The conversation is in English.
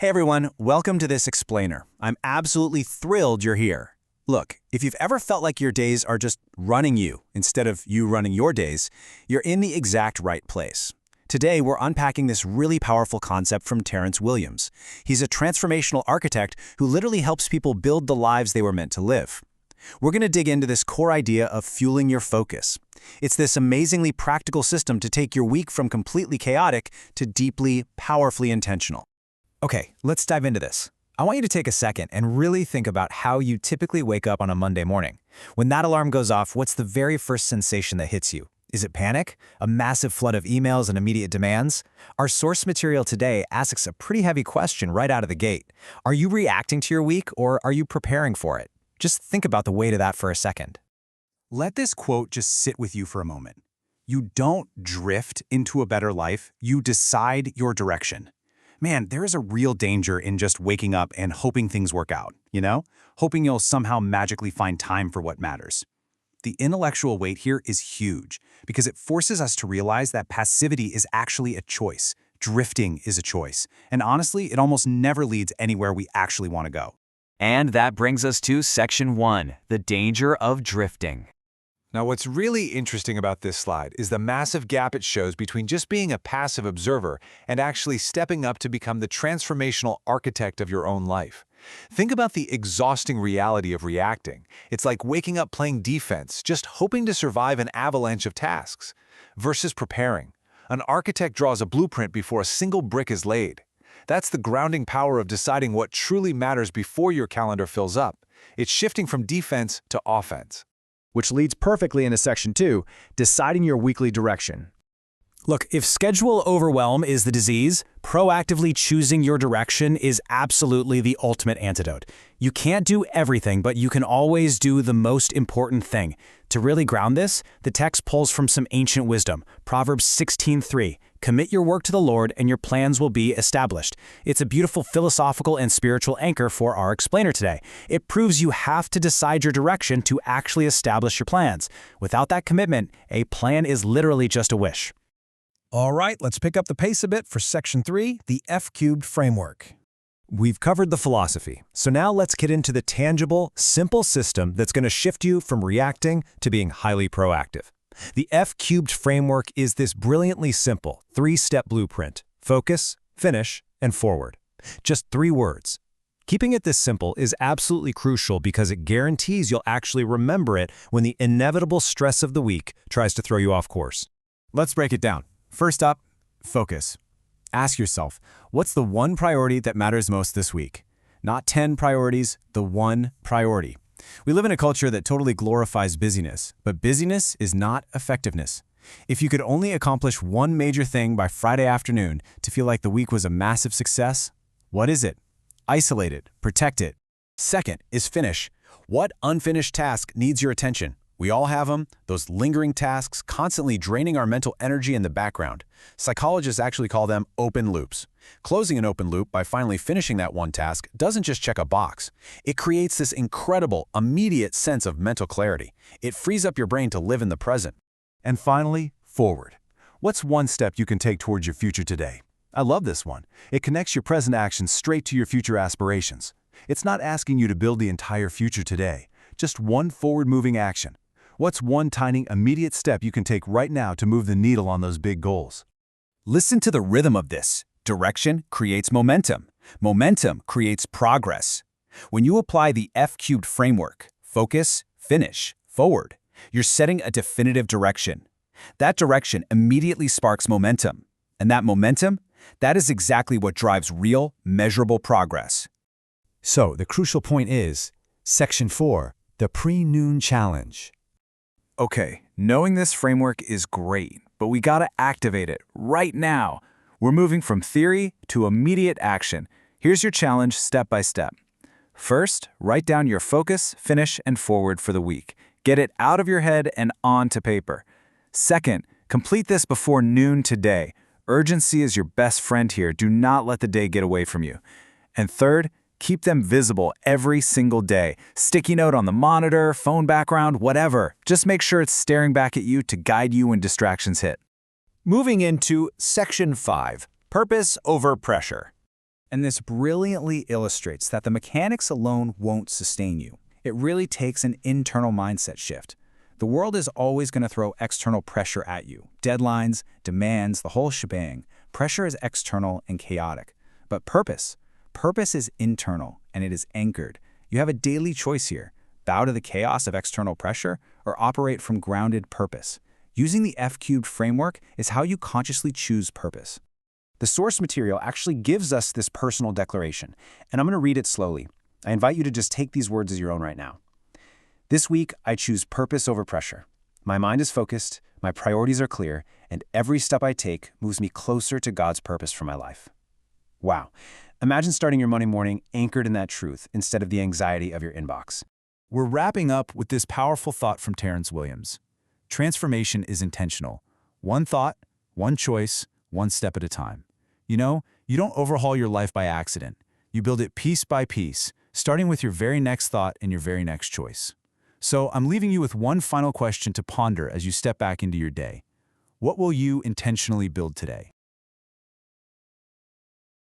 Hey everyone, welcome to this explainer. I'm absolutely thrilled you're here. Look, if you've ever felt like your days are just running you instead of you running your days, you're in the exact right place. Today, we're unpacking this really powerful concept from Terrence Williams. He's a transformational architect who literally helps people build the lives they were meant to live. We're going to dig into this core idea of fueling your focus. It's this amazingly practical system to take your week from completely chaotic to deeply, powerfully intentional. Okay, let's dive into this. I want you to take a second and really think about how you typically wake up on a Monday morning. When that alarm goes off, what's the very first sensation that hits you? Is it panic? A massive flood of emails and immediate demands? Our source material today asks a pretty heavy question right out of the gate. Are you reacting to your week or are you preparing for it? Just think about the weight of that for a second. Let this quote just sit with you for a moment. You don't drift into a better life, you decide your direction. Man, there is a real danger in just waking up and hoping things work out, Hoping you'll somehow magically find time for what matters. The intellectual weight here is huge because it forces us to realize that passivity is actually a choice. Drifting is a choice. And honestly, it almost never leads anywhere we actually want to go. And that brings us to Section 1, the danger of drifting. Now, what's really interesting about this slide is the massive gap it shows between just being a passive observer and actually stepping up to become the transformational architect of your own life. Think about the exhausting reality of reacting. It's like waking up playing defense, just hoping to survive an avalanche of tasks, versus preparing. An architect draws a blueprint before a single brick is laid. That's the grounding power of deciding what truly matters before your calendar fills up. It's shifting from defense to offense. Which leads perfectly into Section 2, deciding your weekly direction. Look, if schedule overwhelm is the disease, proactively choosing your direction is absolutely the ultimate antidote. You can't do everything, but you can always do the most important thing. To really ground this, the text pulls from some ancient wisdom, Proverbs 16:3. Commit your work to the Lord and your plans will be established. It's a beautiful philosophical and spiritual anchor for our explainer today. It proves you have to decide your direction to actually establish your plans. Without that commitment, a plan is literally just a wish. All right, let's pick up the pace a bit for Section 3, the F-cubed framework. We've covered the philosophy, so now let's get into the tangible, simple system that's going to shift you from reacting to being highly proactive. The F-cubed framework is this brilliantly simple, three-step blueprint: focus, finish, and forward. Just 3 words. Keeping it this simple is absolutely crucial because it guarantees you'll actually remember it when the inevitable stress of the week tries to throw you off course. Let's break it down. First up, focus. Ask yourself, what's the one priority that matters most this week? Not 10 priorities, the one priority. We live in a culture that totally glorifies busyness, but busyness is not effectiveness. If you could only accomplish one major thing by Friday afternoon to feel like the week was a massive success, what is it? Isolate it, protect it. Second is finish. What unfinished task needs your attention? We all have them, those lingering tasks constantly draining our mental energy in the background. Psychologists actually call them open loops. Closing an open loop by finally finishing that one task doesn't just check a box. It creates this incredible, immediate sense of mental clarity. It frees up your brain to live in the present. And finally, forward. What's one step you can take towards your future today? I love this one. It connects your present actions straight to your future aspirations. It's not asking you to build the entire future today, just one forward-moving action. What's one tiny, immediate step you can take right now to move the needle on those big goals? Listen to the rhythm of this. Direction creates momentum. Momentum creates progress. When you apply the F-cubed framework, focus, finish, forward, you're setting a definitive direction. That direction immediately sparks momentum. And that momentum, that is exactly what drives real, measurable progress. So the crucial point is, Section 4, the pre-noon challenge. Okay, knowing this framework is great, but we gotta activate it right now. We're moving from theory to immediate action. Here's your challenge step by step. First, write down your focus, finish, and forward for the week. Get it out of your head and onto paper. Second, complete this before noon today. Urgency is your best friend here. Do not let the day get away from you. And third, keep them visible every single day. Sticky note on the monitor, phone background, whatever. Just make sure it's staring back at you to guide you when distractions hit. Moving into Section 5, purpose over pressure. And this brilliantly illustrates that the mechanics alone won't sustain you. It really takes an internal mindset shift. The world is always going to throw external pressure at you. Deadlines, demands, the whole shebang. Pressure is external and chaotic. But purpose is internal, and it is anchored. You have a daily choice here. Bow to the chaos of external pressure or operate from grounded purpose. Using the F-cubed framework is how you consciously choose purpose. The source material actually gives us this personal declaration, and I'm going to read it slowly. I invite you to just take these words as your own right now. This week, I choose purpose over pressure. My mind is focused, my priorities are clear, and every step I take moves me closer to God's purpose for my life. Wow. Imagine starting your Monday morning anchored in that truth instead of the anxiety of your inbox. We're wrapping up with this powerful thought from Terrence Williams. Transformation is intentional. One thought, one choice, one step at a time. You know, you don't overhaul your life by accident. You build it piece by piece, starting with your very next thought and your very next choice. So I'm leaving you with one final question to ponder as you step back into your day. What will you intentionally build today?